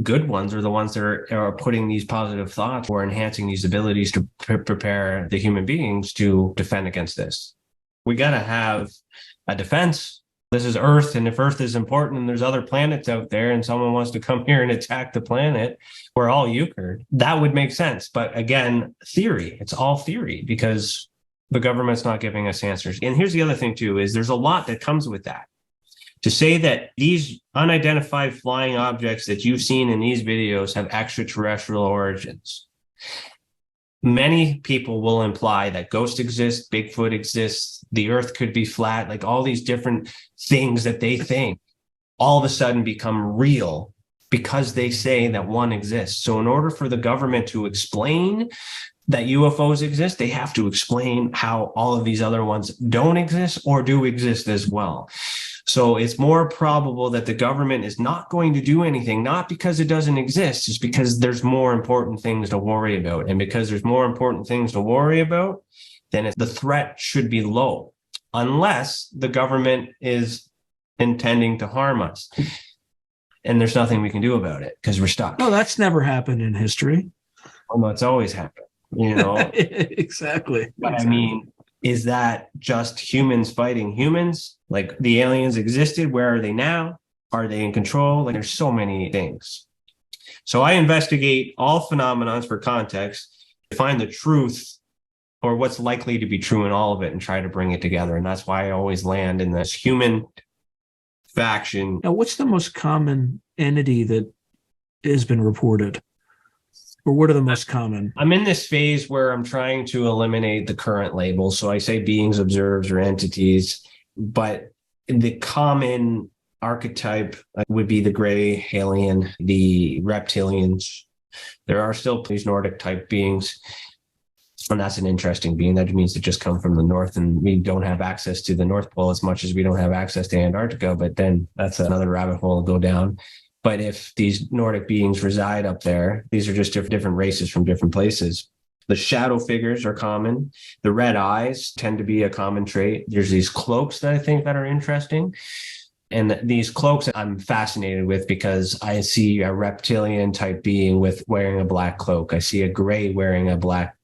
good ones are the ones that are putting these positive thoughts or enhancing these abilities to prepare the human beings to defend against this. We got to have a defense. This is Earth, and if Earth is important and there's other planets out there and someone wants to come here and attack the planet, we're all euchred. That would make sense. But again, theory, it's all theory, because the government's not giving us answers. And here's the other thing too, is there's a lot that comes with that. To say that these unidentified flying objects that you've seen in these videos have extraterrestrial origins. Many people will imply that ghosts exist, Bigfoot exists, the earth could be flat, like all these different things that they think all of a sudden become real because they say that one exists. So in order for the government to explain that UFOs exist, they have to explain how all of these other ones don't exist or do exist as well. So it's more probable that the government is not going to do anything, not because it doesn't exist, it's because there's more important things to worry about. And because there's more important things to worry about, then the threat should be low, unless the government is intending to harm us. And there's nothing we can do about it because we're stuck. No, that's never happened in history. Well, no, it's always happened, you know. Exactly. But I mean, is that just humans fighting humans? Like the aliens existed, where are they now? Are they in control? Like there's so many things. So I investigate all phenomenons for context to find the truth or what's likely to be true in all of it and try to bring it together. And that's why I always land in this human faction. Now, what's the most common entity that has been reported? Or what are the most common? I'm in this phase where I'm trying to eliminate the current labels. So I say beings, observers, or entities, but the common archetype would be the gray alien, the reptilians. There are still these Nordic type beings. And that's an interesting being. That means they just come from the north, and we don't have access to the North Pole as much as we don't have access to Antarctica. But then that's another rabbit hole to go down. But if these Nordic beings reside up there, these are just different races from different places. The shadow figures are common. The red eyes tend to be a common trait. There's these cloaks that I think that are interesting. And these cloaks I'm fascinated with because I see a reptilian type being with wearing a black cloak. I see a gray wearing a black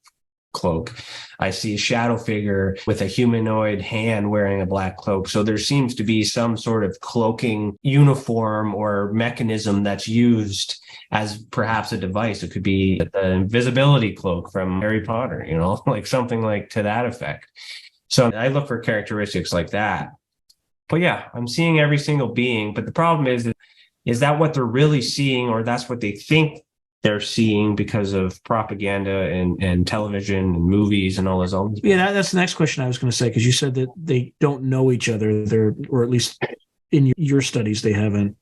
cloak. I see a shadow figure with a humanoid hand wearing a black cloak. So there seems to be some sort of cloaking uniform or mechanism that's used as perhaps a device. It could be the invisibility cloak from Harry Potter, like something like to that effect. So I look for characteristics like that. But yeah, I'm seeing every single being. But the problem is that what they're really seeing, or that's what they think they're seeing because of propaganda and television and movies and all those others? Yeah, that's the next question I was going to say, because you said that they don't know each other, or at least in your studies, they haven't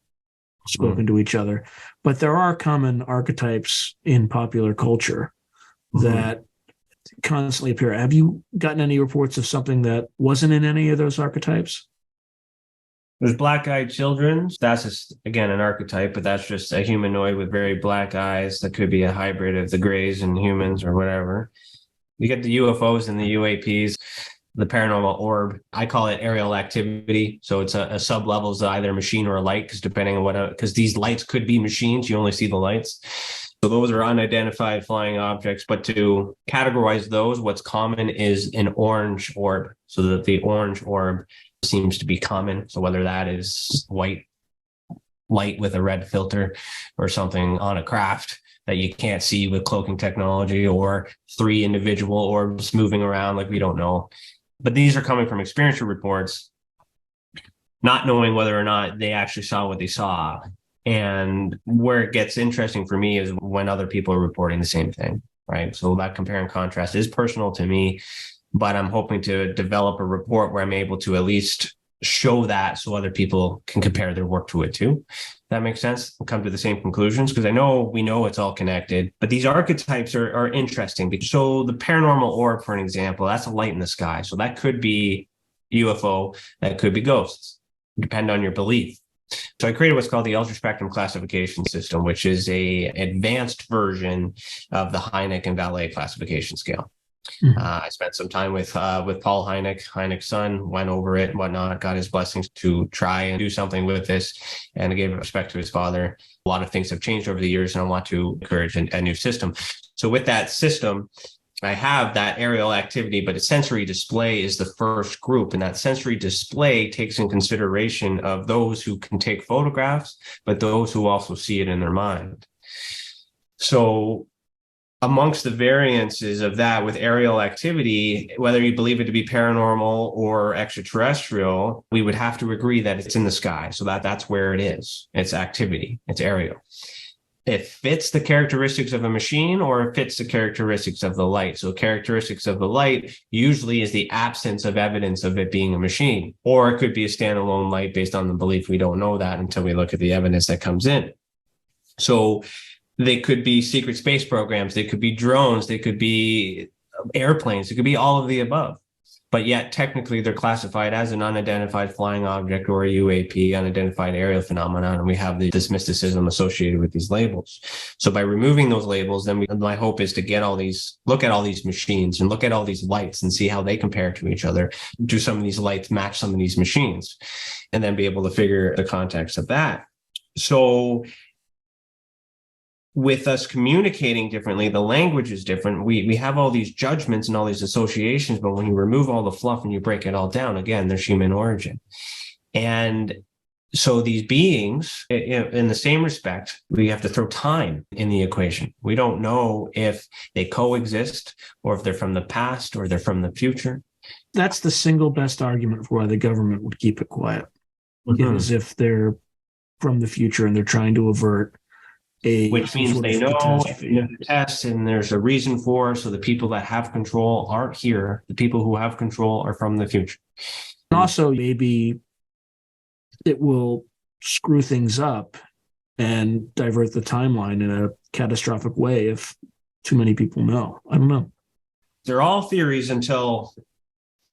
spoken to each other. But there are common archetypes in popular culture that constantly appear. Have you gotten any reports of something that wasn't in any of those archetypes? There's black-eyed children. That's just, again, an archetype, but that's just a humanoid with very black eyes. That could be a hybrid of the grays and humans or whatever. You get the UFOs and the UAPs, the paranormal orb. I call it aerial activity. So it's a sub-level of either machine or a light, because depending on because these lights could be machines. You only see the lights. So those are unidentified flying objects. But to categorize those, what's common is an orange orb. So that the orange orb seems to be common. So whether that is white light with a red filter or something on a craft that you can't see with cloaking technology, or 3 individual orbs moving around, like, we don't know. But these are coming from experiential reports, not knowing whether or not they actually saw what they saw. And where it gets interesting for me is when other people are reporting the same thing, right? So that compare and contrast is personal to me. But I'm hoping to develop a report where I'm able to at least show that so other people can compare their work to it too. That makes sense? And come to the same conclusions, because we know it's all connected. But these archetypes are interesting. So the paranormal orb, for an example, that's a light in the sky. So that could be UFO, that could be ghosts, depend on your belief. So I created what's called the Ultraspectrum Classification System, which is a advanced version of the Hynek and Vallée classification scale. I spent some time with Paul Hynek, Hynek's son, went over it and whatnot, got his blessings to try and do something with this, and gave respect to his father. A lot of things have changed over the years, and I want to encourage a new system. So with that system, I have that aerial activity, but a sensory display is the first group. And that sensory display takes in consideration of those who can take photographs, but those who also see it in their mind. So amongst the variances of that with aerial activity, whether you believe it to be paranormal or extraterrestrial, we would have to agree that it's in the sky. So that's where it is. It's activity. It's aerial. It fits the characteristics of a machine, or it fits the characteristics of the light. So characteristics of the light usually is the absence of evidence of it being a machine, or it could be a standalone light based on the belief. We don't know that until we look at the evidence that comes in. So they could be secret space programs. They could be drones. They could be airplanes. It could be all of the above. But yet technically they're classified as an unidentified flying object or a UAP, unidentified aerial phenomenon. And we have this mysticism associated with these labels. So by removing those labels, then my hope is to look at all these machines and look at all these lights and see how they compare to each other. Do some of these lights match some of these machines? And then be able to figure the context of that. So with us communicating differently, the language is different. We have all these judgments and all these associations, but when you remove all the fluff and you break it all down, again, there's human origin. And so these beings, in the same respect, we have to throw time in the equation. We don't know if they coexist or if they're from the past or they're from the future. That's the single best argument for why the government would keep it quiet. Is if they're from the future and they're trying to avert which means they know the test and there's a reason for. So the people that have control aren't here. The people who have control are from the future. And also, maybe it will screw things up and divert the timeline in a catastrophic way if too many people know. I don't know. They're all theories until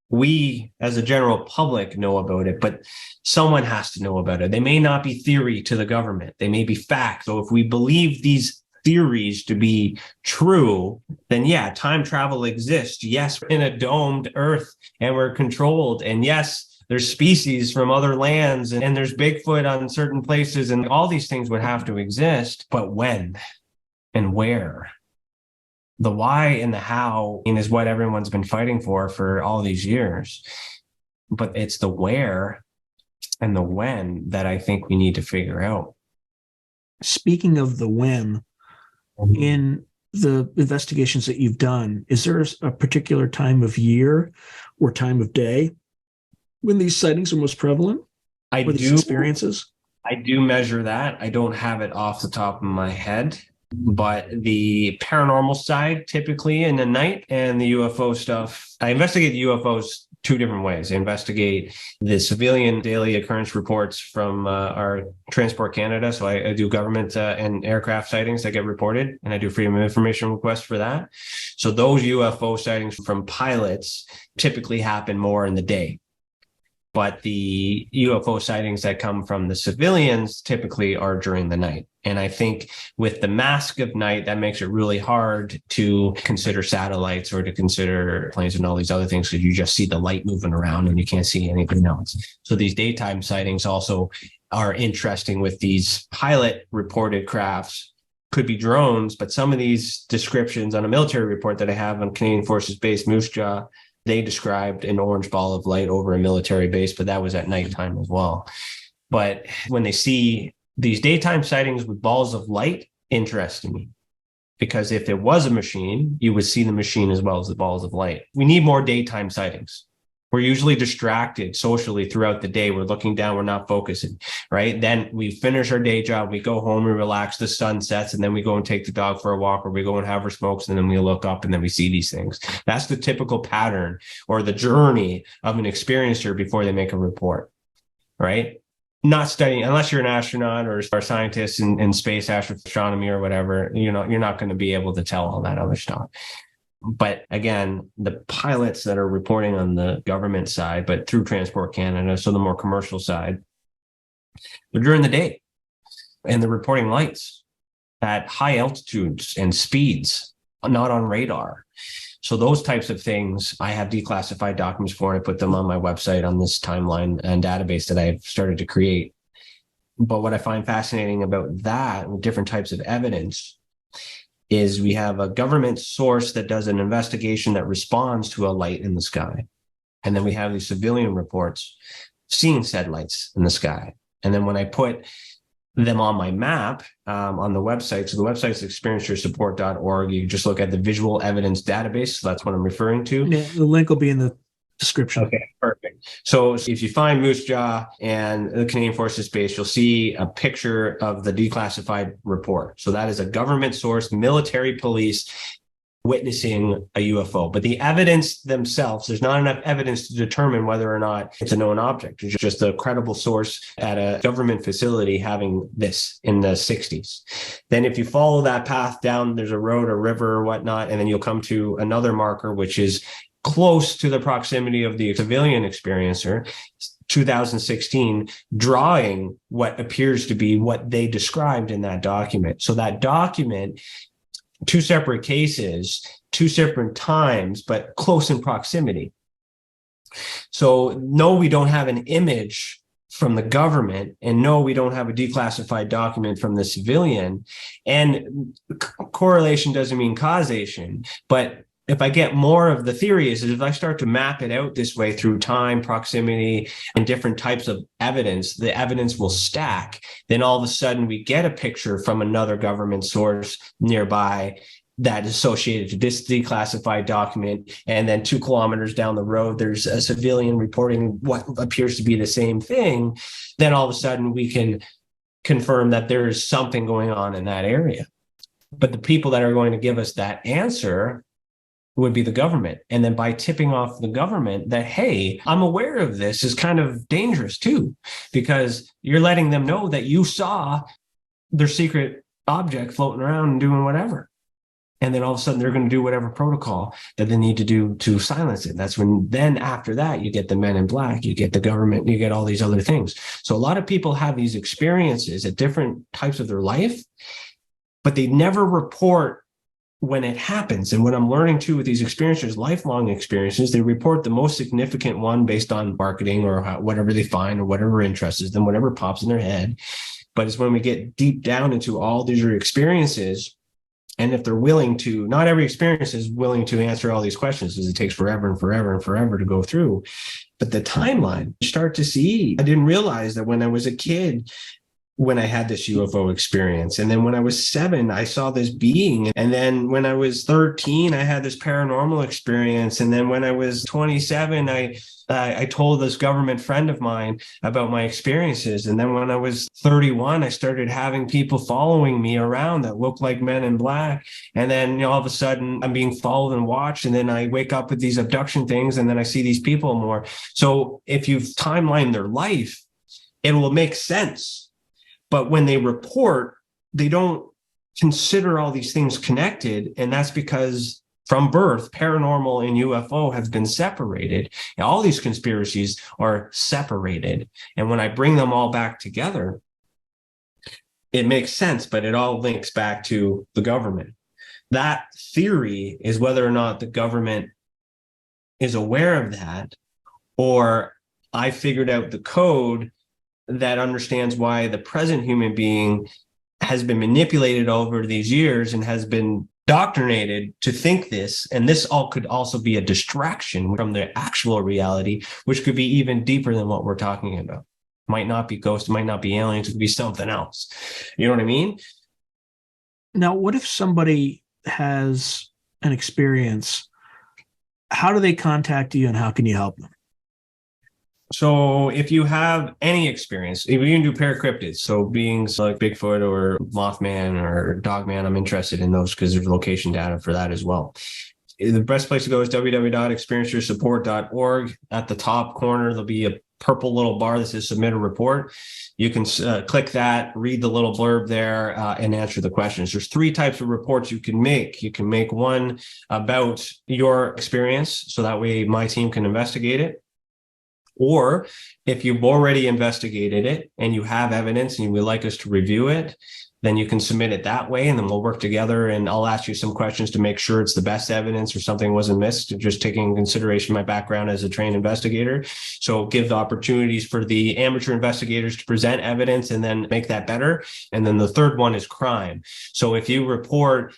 we as a general public know about it, but someone has to know about it. They may not be theory to the government. They may be fact. So if we believe these theories to be true, then yeah, time travel exists. Yes, we're in a domed earth and we're controlled. And yes, there's species from other lands, and there's Bigfoot on certain places, and all these things would have to exist. But when and where? The why and the how is what everyone's been fighting for all these years. But it's the where and the when that I think we need to figure out. Speaking of the when, in the investigations that you've done, is there a particular time of year or time of day when these sightings are most prevalent? These experiences? I do measure that. I don't have it off the top of my head, but the paranormal side typically in the night, and the UFO stuff, I investigate the UFOs two different ways. I investigate the civilian daily occurrence reports from our Transport Canada. So I do government and aircraft sightings that get reported, and I do freedom of information requests for that. So those UFO sightings from pilots typically happen more in the day. But the UFO sightings that come from the civilians typically are during the night. And I think with the mask of night, that makes it really hard to consider satellites or to consider planes and all these other things, because you just see the light moving around and you can't see anything else. So these daytime sightings also are interesting with these pilot reported crafts. Could be drones, but some of these descriptions on a military report that I have on Canadian Forces Base Moose Jaw, they described an orange ball of light over a military base, but that was at nighttime as well. But when they see these daytime sightings with balls of light, interesting me, because if it was a machine, you would see the machine as well as the balls of light. We need more daytime sightings. We're usually distracted socially throughout the day. We're looking down, we're not focusing, right? Then we finish our day job, we go home, we relax, the sun sets, and then we go and take the dog for a walk, or we go and have our smokes, and then we look up and then we see these things. That's the typical pattern or the journey of an experiencer before they make a report, right? Not studying, unless you're an astronaut or a scientist in space astronomy or whatever, you're not going to be able to tell all that other stuff. But again, the pilots that are reporting on the government side, but through Transport Canada, so the more commercial side, they're during the day, and they're reporting lights at high altitudes and speeds, not on radar. So those types of things, I have declassified documents for, and I put them on my website on this timeline and database that I've started to create. But what I find fascinating about that, with different types of evidence, is we have a government source that does an investigation that responds to a light in the sky. And then we have these civilian reports seeing said lights in the sky. And then when I put them on my map on the website, so the website's experiencersupport.org, you just look at the visual evidence database. So that's what I'm referring to. Yeah, the link will be in the description. Okay, perfect. So if you find Moose Jaw and the Canadian Forces Base, you'll see a picture of the declassified report. So that is a government source, military police witnessing a UFO. But the evidence themselves, there's not enough evidence to determine whether or not it's a known object. It's just a credible source at a government facility having this in the 60s. Then if you follow that path down, there's a road or river or whatnot, and then you'll come to another marker, which is close to the proximity of the civilian experiencer, 2016, drawing what appears to be what they described in that document. So that document, two separate cases, two separate times, but close in proximity. So no, we don't have an image from the government, and no, we don't have a declassified document from the civilian. And correlation doesn't mean causation, but if I get more of the theory is if I start to map it out this way through time, proximity, and different types of evidence, the evidence will stack. Then all of a sudden we get a picture from another government source nearby that is associated to this declassified document. And then 2 kilometers down the road, there's a civilian reporting what appears to be the same thing. Then all of a sudden we can confirm that there is something going on in that area. But the people that are going to give us that answer would be the government. And then by tipping off the government that, hey, I'm aware of this, is kind of dangerous too, because you're letting them know that you saw their secret object floating around and doing whatever. And then all of a sudden they're going to do whatever protocol that they need to do to silence it. That's when, then after that, you get the men in black, you get the government, you get all these other things. So a lot of people have these experiences at different types of their life, but they never report when it happens, and what I'm learning too with these experiences, lifelong experiences, they report the most significant one based on marketing or whatever they find or whatever interests them, whatever pops in their head. But it's when we get deep down into all these experiences, and if they're willing to, not every experience is willing to answer all these questions, because it takes forever and forever and forever to go through. But the timeline, you start to see, I didn't realize that when I was a kid, when I had this UFO experience. And then when I was 7, I saw this being. And then when I was 13, I had this paranormal experience. And then when I was 27, I told this government friend of mine about my experiences. And then when I was 31, I started having people following me around that looked like men in black. And then, all of a sudden I'm being followed and watched. And then I wake up with these abduction things, and then I see these people more. So if you've timelined their life, it will make sense. But when they report, they don't consider all these things connected. And that's because from birth, paranormal and UFO have been separated. And all these conspiracies are separated. And when I bring them all back together, it makes sense, but it all links back to the government. That theory is whether or not the government is aware of that, or I figured out the code that understands why the present human being has been manipulated over these years and has been indoctrinated to think this. And this all could also be a distraction from the actual reality, which could be even deeper than what we're talking about. Might not be ghosts, might not be aliens, it could be something else. You know what I mean? Now, what if somebody has an experience? How do they contact you, and how can you help them? So if you have any experience, if you can do paracryptids, so beings like Bigfoot or Mothman or Dogman, I'm interested in those because there's location data for that as well. The best place to go is www.experiencersupport.org. At the top corner, there'll be a purple little bar that says submit a report. You can click that, read the little blurb there, and answer the questions. There's 3 types of reports you can make. You can make one about your experience, so that way my team can investigate it. Or if you've already investigated it and you have evidence and you would like us to review it, then you can submit it that way, and then we'll work together, and I'll ask you some questions to make sure it's the best evidence or something wasn't missed, just taking into consideration my background as a trained investigator. So give the opportunities for the amateur investigators to present evidence and then make that better. And then the third one is crime. So if you report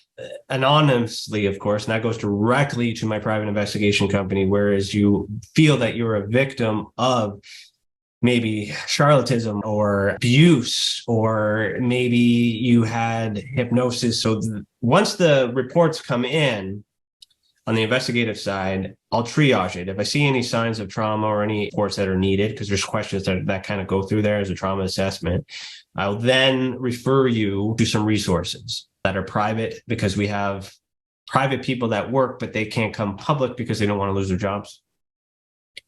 anonymously, of course, and that goes directly to my private investigation company, whereas you feel that you're a victim of maybe charlatanism or abuse, or maybe you had hypnosis. So once the reports come in on the investigative side, I'll triage it. If I see any signs of trauma or any reports that are needed, because there's questions that kind of go through there as a trauma assessment, I'll then refer you to some resources that are private, because we have private people that work, but they can't come public because they don't want to lose their jobs.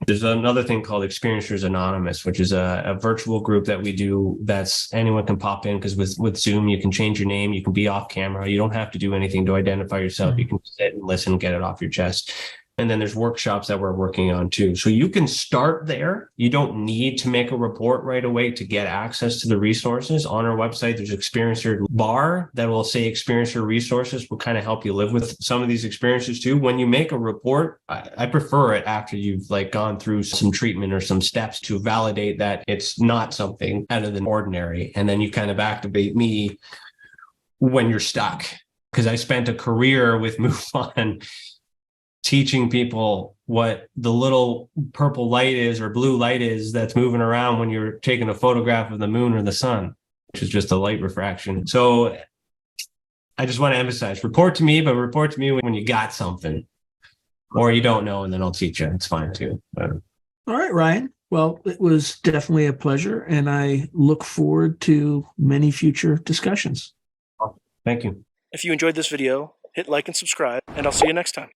There's another thing called Experiencers Anonymous, which is a virtual group that we do. That's anyone can pop in, because with Zoom, you can change your name. You can be off camera. You don't have to do anything to identify yourself. You can sit and listen, get it off your chest. And then there's workshops that we're working on too. So you can start there. You don't need to make a report right away to get access to the resources. On our website, there's Experiencer bar that will say Experiencer resources, will kind of help you live with some of these experiences too. When you make a report, I prefer it after you've gone through some treatment or some steps to validate that it's not something out of the ordinary. And then you kind of activate me when you're stuck. Because I spent a career with MUFON teaching people what the little purple light is or blue light is that's moving around when you're taking a photograph of the moon or the sun, which is just a light refraction. So I just want to emphasize, report to me, but report to me when you got something, or you don't know, and then I'll teach you. It's fine too. But... All right, Ryan. Well, it was definitely a pleasure, and I look forward to many future discussions. Thank you. If you enjoyed this video, hit like and subscribe, and I'll see you next time.